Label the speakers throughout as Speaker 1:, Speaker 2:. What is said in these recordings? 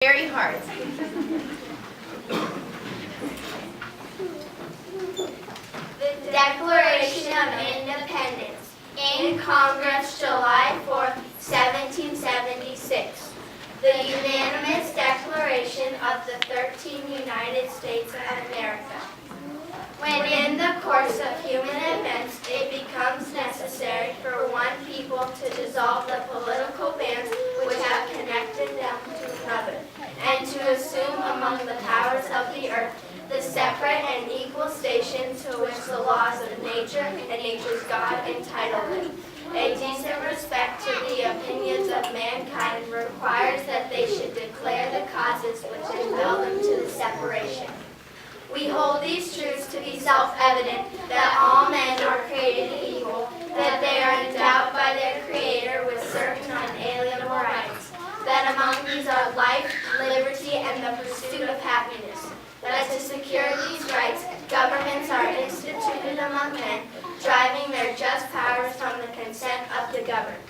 Speaker 1: Very hard.
Speaker 2: The Declaration of Independence in Congress, July 4th, 1776. The unanimous declaration of the 13 United States of America. When in the course of human events it becomes necessary for one people to dissolve the political bands which have connected them to another, and to assume among the powers of the earth the separate and equal station to which the laws of nature and nature's God entitle them. A decent respect to the opinions of mankind requires that they should declare the causes which impel them to the separation. We hold these truths to be self-evident, that all men are created equal, that they are endowed by their Creator with certain unalienable rights, that among these are life, liberty, and the pursuit of happiness, that to secure these rights, governments are instituted among men, driving their just powers from the consent of the governed,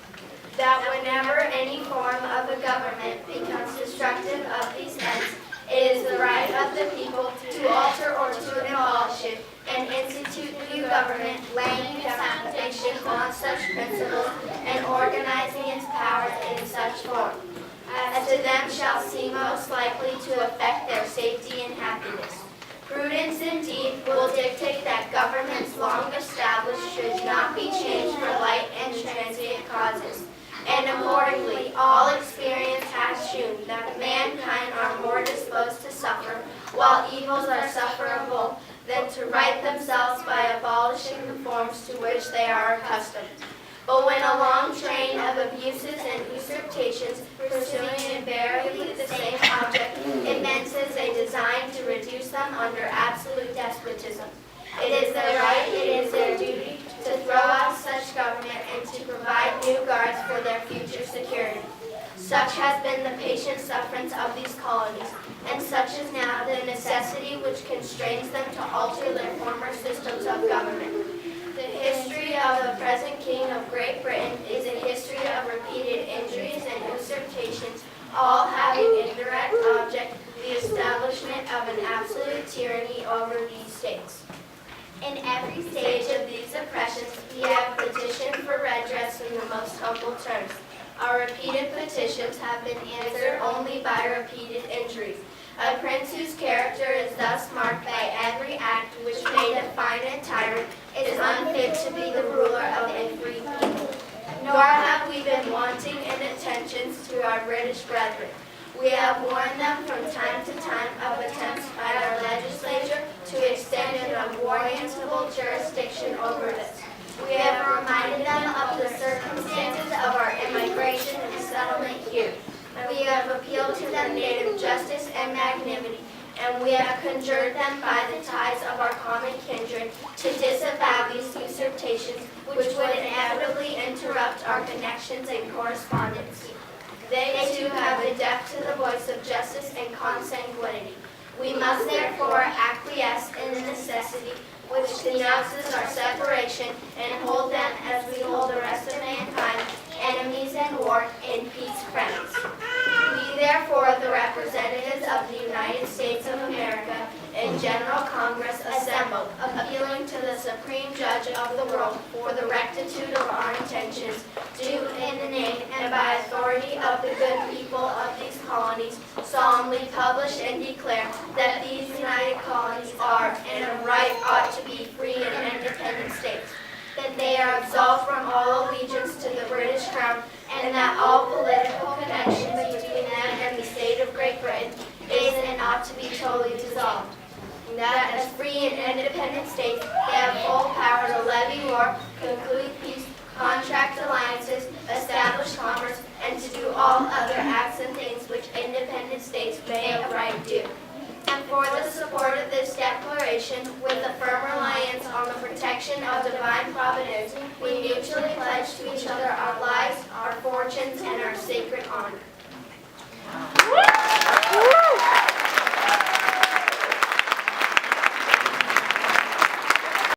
Speaker 2: that whenever any form of a government becomes destructive of these ends, it is the right of the people to alter or to abolish it and institute new government, laying its foundation on such principles and organizing its powers in such form as to them shall seem most likely to affect their safety and happiness. Prudence indeed will dictate that governments long established should not be changed for light and transient causes. And accordingly, all experience has shewn that mankind are more disposed to suffer, while evils are sufferable, than to right themselves by abolishing the forms to which they are accustomed. But when a long train of abuses and usurpations, pursuing invariably the same object, evinces a design to reduce them under absolute despotism, it is their right, it is their duty, to throw out such government and to provide new guards for their future security. Such has been the patient sufferance of these colonies, and such is now the necessity which constrains them to alter their former systems of government. The history of the present King of Great Britain is a history of repeated injuries and usurpations, all having in direct object the establishment of an absolute tyranny over these states. In every stage of these oppressions, we have petitioned for redress in the most humble terms. Our repeated petitions have been answered only by repeated injuries. A prince whose character is thus marked by every act which may define a tyrant is unfit to be the ruler of a free people. Nor have we been wanting in attentions to our British brethren. We have warned them from time to time of attempts by our legislature to extend an unwarrantable jurisdiction over us. We have reminded them of the circumstances of our immigration and settlement here. We have appealed to them native justice and magnanimity, and we have conjured them by the ties of our common kindred to disavow these usurpations which would inevitably interrupt our connections and correspondence. They too have been deaf to the voice of justice and consanguinity. We must therefore acquiesce in the necessity which denounces our separation and hold them as we hold the rest of mankind, enemies in war, in peace friends. We therefore, the representatives of the United States of America, in General Congress assembled, appealing to the Supreme Judge of the world for the rectitude of our intentions, do in the name and by authority of the good people of these colonies, solemnly publish and declare that these united colonies are, and of right ought to be, free and independent states, that they are absolved from all allegiance to the British Crown, and that all political connections between them and the state of Great Britain is and ought to be totally dissolved. And that as free and independent states, they have full power to levy war, conclude peace, contract alliances, establish commerce, and to do all other acts and things which independent states may of right do. And for the support of this declaration, with a firm reliance on the protection of divine providence, we mutually pledge to each other our love